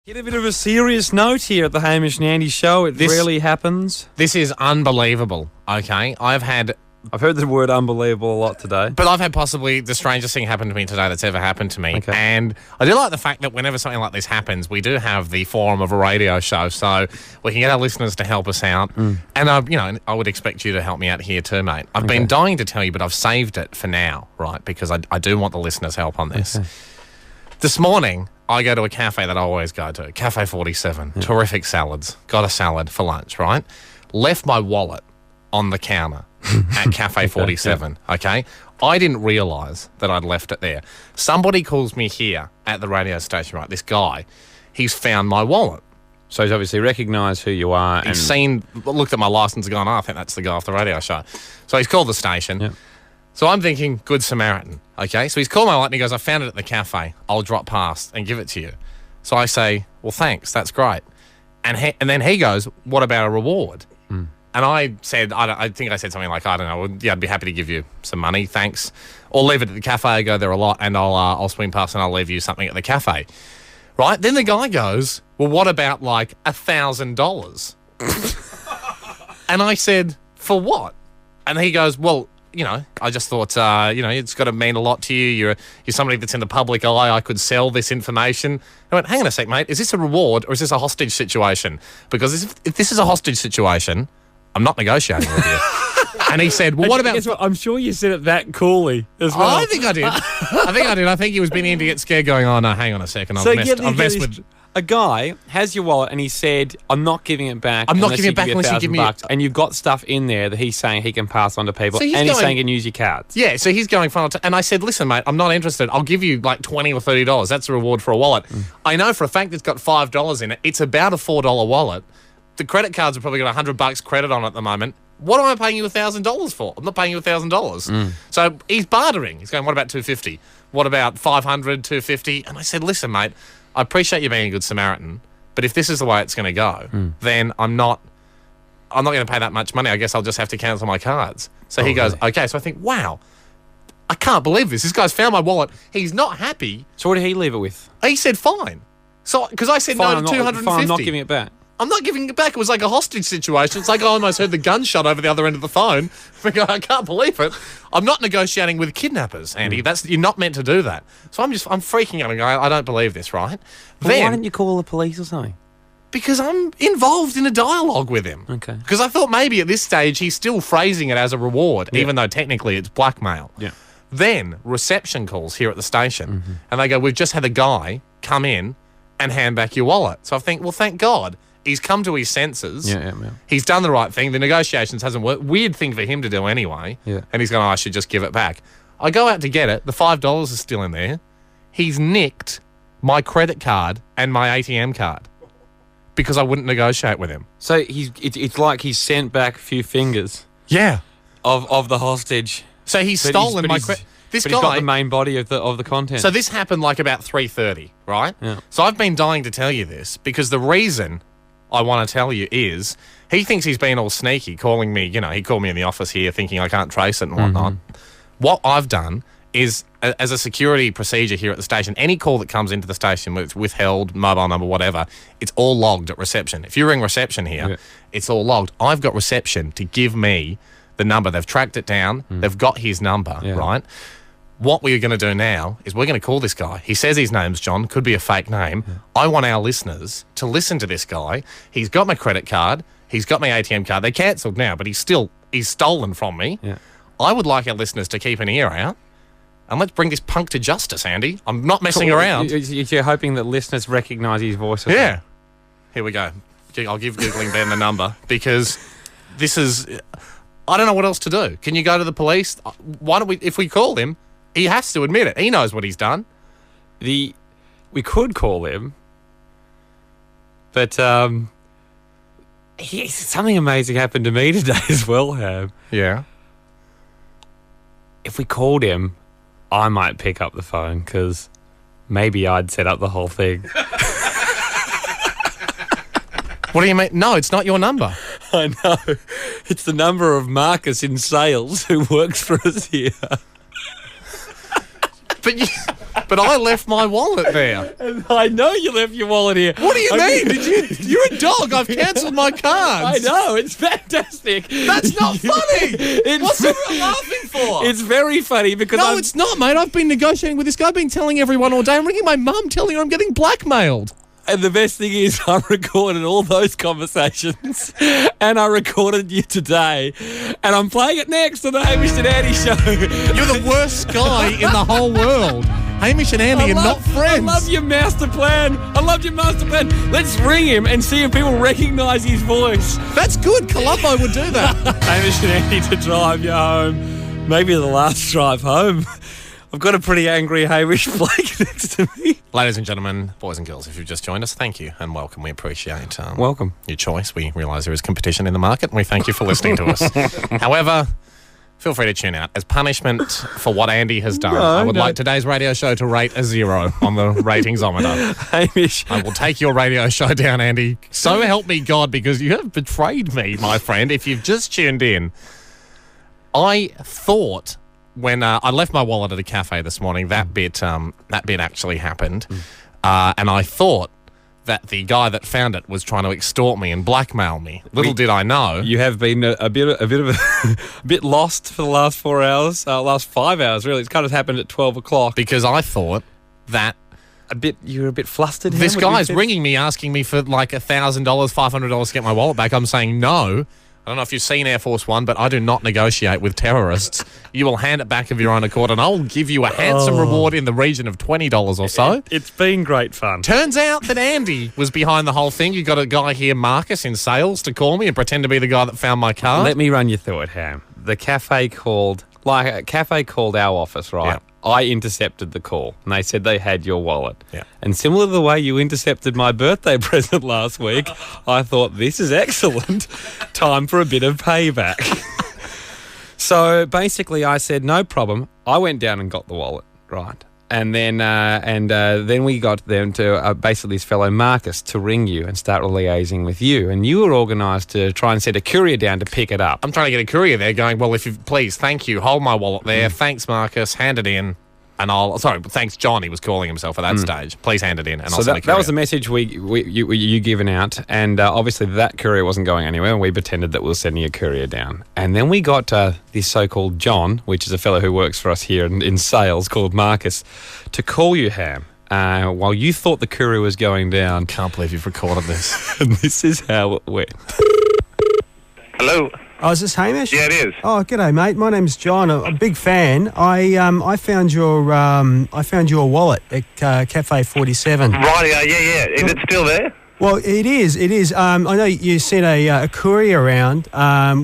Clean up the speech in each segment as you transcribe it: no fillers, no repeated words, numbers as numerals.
Get a bit of a serious note here at the Hamish and Andy show. It rarely happens. This is unbelievable, okay? I've heard the word unbelievable a lot today. But I've had possibly the strangest thing happen to me today that's ever happened to me. Okay. And I do like the fact that whenever something like this happens, we do have the forum of a radio show, so we can get our listeners to help us out. And, I would expect you to help me out here too, mate. I've been dying to tell you, but I've saved it for now, right? Because I do want the listeners' help on this. Okay. This morning, I go to a cafe that I always go to, Cafe 47. Yeah. Terrific salads. Got a salad for lunch, right? Left my wallet on the counter at Cafe 47, okay? I didn't realise that I'd left it there. Somebody calls me here at the radio station, right? This guy, he's found my wallet. So he's obviously recognised who you are. He's looked at my licence and gone, I think that's the guy off the radio show. So he's called the station. Yep. So I'm thinking, good Samaritan, okay? So he's called my wallet and he goes, I found it at the cafe. I'll drop past and give it to you. So I say, well, thanks, that's great. And then he goes, what about a reward? And I said, I think I said something like, I don't know, yeah, I'd be happy to give you some money, thanks. Or leave it at the cafe, I go there a lot, and I'll swing past and I'll leave you something at the cafe. Right? Then the guy goes, well, what about like $1,000? And I said, for what? And he goes, well, I just thought, it's got to mean a lot to you. You're somebody that's in the public eye. I could sell this information. I went, hang on a sec, mate. Is this a reward or is this a hostage situation? Because if this is a hostage situation, I'm not negotiating with you. And he said, well, what about... Guess what? I'm sure you said it that coolly as well. I think I did. I think he was beginning to get scared going, oh, no, hang on a second. I've messed with... A guy has your wallet and he said, I'm not giving it back. I'm not giving it back unless you give me $1,000. And you've got stuff in there that he's saying he can pass on to people. So he's saying he can use your cards. Yeah, so he's going final. And I said, listen, mate, I'm not interested. I'll give you like $20 or $30. That's a reward for a wallet. I know for a fact it's got $5 in it. It's about a $4 wallet. The credit cards have probably got $100 credit on it at the moment. What am I paying you $1,000 for? I'm not paying you $1,000. So he's bartering. He's going, what about $250? What about $500, $250? And I said, listen, mate, I appreciate you being a good Samaritan, but if this is the way it's going to go, then I'm not going to pay that much money. I guess I'll just have to cancel my cards. So he goes, okay. So I think, wow, I can't believe this. This guy's found my wallet. He's not happy. So what did he leave it with? He said, fine. So, because I said no to $250. Fine, I'm not giving it back. I'm not giving it back. It was like a hostage situation. It's like I almost heard the gunshot over the other end of the phone. I can't believe it. I'm not negotiating with kidnappers, Andy. You're not meant to do that. So I'm freaking out and going, I don't believe this, right? Why didn't you call the police or something? Because I'm involved in a dialogue with him. Okay. Because I thought maybe at this stage he's still phrasing it as a reward, even though technically it's blackmail. Yeah. Then reception calls here at the station, and they go, we've just had a guy come in and hand back your wallet. So I think, well, thank God. He's come to his senses. Yeah. He's done the right thing. The negotiations hasn't worked. Weird thing for him to do anyway. Yeah. And he's going, I should just give it back. I go out to get it. The $5 is still in there. He's nicked my credit card and my ATM card because I wouldn't negotiate with him. So it's like he's sent back a few fingers. Yeah. Of the hostage. So he's stolen my credit. He's got the main body of the content. So this happened like about 3:30, right? Yeah. So I've been dying to tell you this because the reason I want to tell you is he thinks he's been all sneaky, calling me, he called me in the office here thinking I can't trace it and whatnot. What I've done is, as a security procedure here at the station, any call that comes into the station with withheld, mobile number, whatever, it's all logged at reception. If you ring reception here, it's all logged. I've got reception to give me the number. They've tracked it down. They've got his number, right? What we're going to do now is we're going to call this guy. He says his name's John, could be a fake name. I want our listeners to listen to this guy. He's got my credit card. He's got my ATM card. They're cancelled now, but he's stolen from me. Yeah. I would like our listeners to keep an ear out. And let's bring this punk to justice, Andy. I'm not messing around. You're hoping that listeners recognise his voice. Yeah. Here we go. I'll give Googling Ben the number because this is... I don't know what else to do. Can you go to the police? Why don't we... If we call him... He has to admit it. He knows what he's done. We could call him, but something amazing happened to me today as well, Ham. Yeah. If we called him, I might pick up the phone because maybe I'd set up the whole thing. What do you mean? No, it's not your number. I know. It's the number of Marcus in sales who works for us here. But but I left my wallet there. I know you left your wallet here. What do you mean? You're a dog. I've cancelled my cards. I know. It's fantastic. That's not funny. What's everyone laughing for? It's very funny because No, it's not, mate. I've been negotiating with this guy. I've been telling everyone all day. I'm ringing my mum, telling her I'm getting blackmailed. And the best thing is I recorded all those conversations and I recorded you today and I'm playing it next on the Hamish and Andy show. You're the worst guy in the whole world. Hamish and Andy are not friends. I love your master plan. Let's ring him and see if people recognise his voice. That's good. Columbo would do that. Hamish and Andy to drive you home. Maybe the last drive home. I've got a pretty angry Hamish Blake next to me. Ladies and gentlemen, boys and girls, if you've just joined us, thank you and welcome. We appreciate welcome your choice. We realise there is competition in the market and we thank you for listening to us. However, feel free to tune out. As punishment for what Andy has done, I would like today's radio show to rate a 0 on the ratingsometer. Hamish. I will take your radio show down, Andy. So help me God, because you have betrayed me, my friend. If you've just tuned in, I thought... when I left my wallet at a cafe this morning, that bit actually happened, and I thought that the guy that found it was trying to extort me and blackmail me. Little did I know, you have been a bit of a bit lost for the last 4 hours, last 5 hours really. It's kind of happened at 12 o'clock because I thought that you're a bit flustered. This guy's ringing me asking me for like $1,000, $500 to get my wallet back. I'm saying no. I don't know if you've seen Air Force One, but I do not negotiate with terrorists. You will hand it back of your own accord, and I'll give you a handsome reward in the region of $20 or so. It's been great fun. Turns out that Andy was behind the whole thing. You got a guy here, Marcus, in sales, to call me and pretend to be the guy that found my card. Let me run you through it, Ham. The cafe called our office, right? Yeah. I intercepted the call, and they said they had your wallet. Yeah. And similar to the way you intercepted my birthday present last week, I thought, this is excellent. Time for a bit of payback. So basically I said, no problem. I went down and got the wallet, right? And then we got them to basically this fellow Marcus to ring you and start liaising with you. And you were organised to try and send a courier down to pick it up. I'm trying to get a courier there going, well, if you please, thank you, hold my wallet there. Thanks, Marcus, hand it in. And thanks, John, he was calling himself at that stage. Please hand it in, and I'll send a courier. That was the message you given out, and obviously that courier wasn't going anywhere, and we pretended that we were sending a courier down. And then we got this so-called John, which is a fellow who works for us here in sales, called Marcus, to call you, Ham, while you thought the courier was going down. Can't believe you've recorded this. And this is how it went. Hello. Oh, is this Hamish? Yeah, it is. Oh, g'day, mate. My name's John. I'm a big fan. I found your wallet at Cafe 47. Right, yeah. Is it still there? Well, it is. I know you sent a courier around,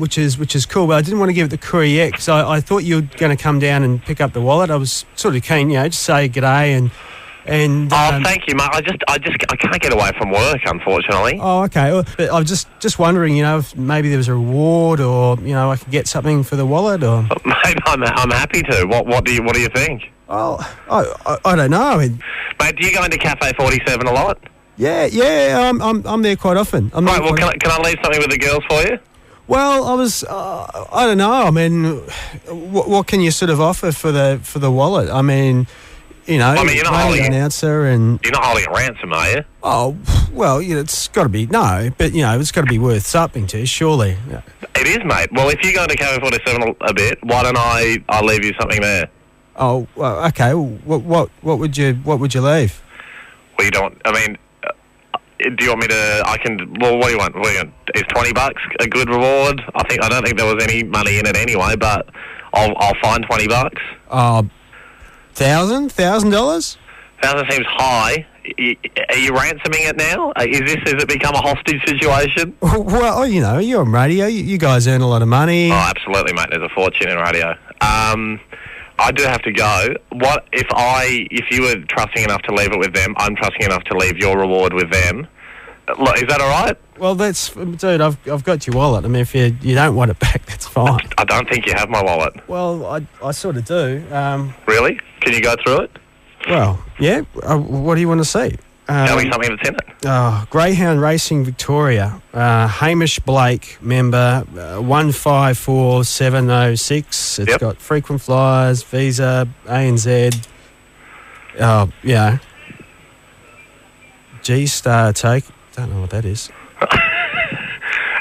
which is cool. But I didn't want to give it the courier yet because I thought you were going to come down and pick up the wallet. I was sort of keen, just say g'day and. Thank you, mate. I can't get away from work, unfortunately. Oh, okay. Well, but I was just wondering, if maybe there was a reward, or I could get something for the wallet, or. Mate, I'm happy to. What do you think? Oh, I don't know. Mate, do you go into Cafe 47 a lot? Yeah. I'm there quite often. Right. Well, can I leave something with the girls for you? Well, I was. I don't know. I mean, what can you sort of offer for the wallet? I mean. You're not holding announcer and you're not holding a ransom, are you? Oh, well, it's got to be it's got to be worth something to you, surely. Yeah. It is, mate. Well, if you go into Cafe 47 a bit, why don't I leave you something there? Oh, well, okay. What would you leave? Well, you don't. I mean, do you want me to? I can. Well, what do you want? Is $20 a good reward? I don't think there was any money in it anyway, but I'll find $20. $1,000? $1,000 seems high. Are you ransoming it now? Has it become a hostage situation? Well, you're on radio. You guys earn a lot of money. Oh, absolutely, mate. There's a fortune in radio. I do have to go. What if you were trusting enough to leave it with them? I'm trusting enough to leave your reward with them. Look, is that all right? Well, dude, I've got your wallet. I mean, if you don't want it back, that's fine. I don't think you have my wallet. Well, I sort of do. Really? Can you go through it? Well, yeah. What do you want to see? Tell me something that's in it. Greyhound Racing Victoria. Hamish Blake, member, 154706. It's got frequent flyers, Visa, ANZ. Yeah. G-Star take. Don't know what that is.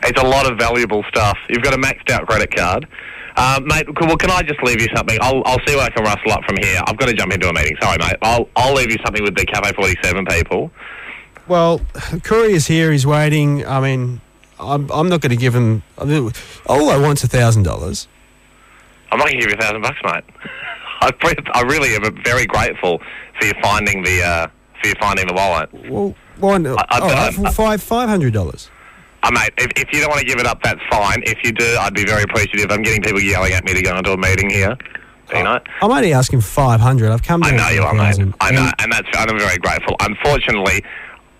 It's a lot of valuable stuff. You've got a maxed out credit card. Mate, well, can I just leave you something? I'll see what I can rustle up from here. I've got to jump into a meeting. Sorry, mate. I'll leave you something with the Cafe 47 people. Well, Courier's here. He's waiting. I mean, I'm not going to give him... all I want's $1,000. I'm not going to give you $1,000, mate. I really am very grateful for you finding the wallet. Well, why not? $500. Mate, if you don't want to give it up, that's fine. If you do, I'd be very appreciative. I'm getting people yelling at me to go into a meeting here. You know? I'm only asking $500. I've come down. I know you are, mate. I know, and I'm very grateful. Unfortunately,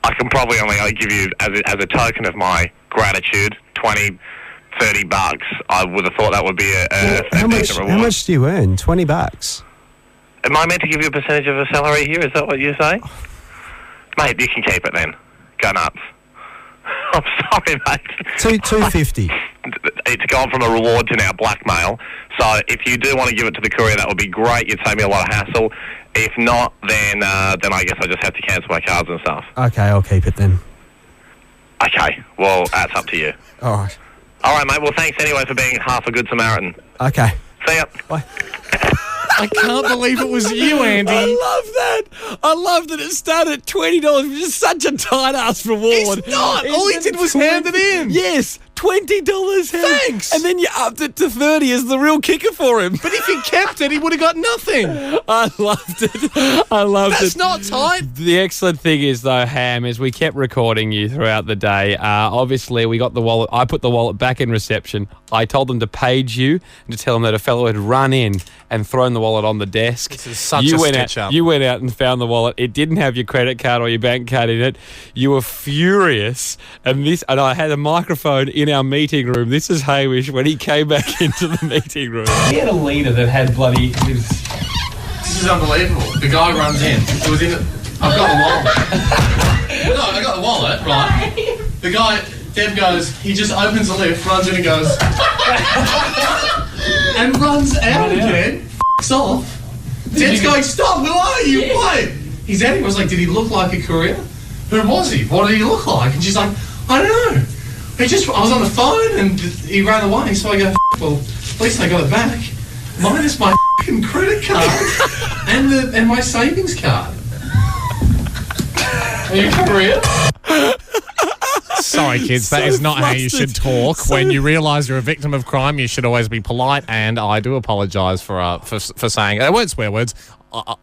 I can probably only give you, as a token of my gratitude, $20, $30. I would have thought that would be a decent reward. How much do you earn? $20. Am I meant to give you a percentage of a salary here? Is that what you say? Mate, you can keep it then. Go nuts. I'm sorry, mate. $250. It's gone from a reward to now blackmail. So if you do want to give it to the courier, that would be great. You'd save me a lot of hassle. If not, then I guess I just have to cancel my cards and stuff. Okay, I'll keep it then. Okay, well, that's up to you. All right. All right, mate. Well, thanks anyway for being half a good Samaritan. Okay. See ya. Bye. I can't believe it was you, Andy. I love that. I love that it started at $20, which is such a tight ass reward. It's not. All he did was hand it in. Yes, $20. Thanks. And then you upped it to 30 as the real kicker for him. But if he kept it, he would have got nothing. I loved it. I loved it. That's not tight. The excellent thing is, though, Ham, is we kept recording you throughout the day. Obviously, we got the wallet. I put the wallet back in reception. I told them to page you and to tell them that a fellow had run in and thrown the wallet on the desk. This is such a stitch-up. You went out and found the wallet. It didn't have your credit card or your bank card in it. You were furious. And I had a microphone in our meeting room. This is Hamish when he came back into the meeting room. He had a leader that had bloody... This is unbelievable. The guy runs in. It was in it. I've got the wallet. No, I got the wallet, right? The guy, Deb goes, he just opens the lift, runs in and goes... and runs out again. F***s off. Deb's going, stop, who are you? Wait. His Annie was like, did he look like a courier? Who was he? What did he look like? And she's like, I don't know. I was on the phone and he ran away, so I go, well, at least I got it back. Minus my f***ing credit card and my savings card. Are you a courier? Sorry, kids, that is not how you should talk. When you realise you're a victim of crime, you should always be polite, and I do apologise for saying... They weren't swear words.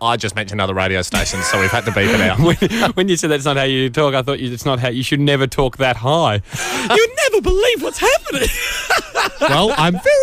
I just mentioned other radio stations, so we've had to beep it out. When you said that's not how you talk, I thought it's not how you should never talk that high. You'd never believe what's happening. Well, I'm very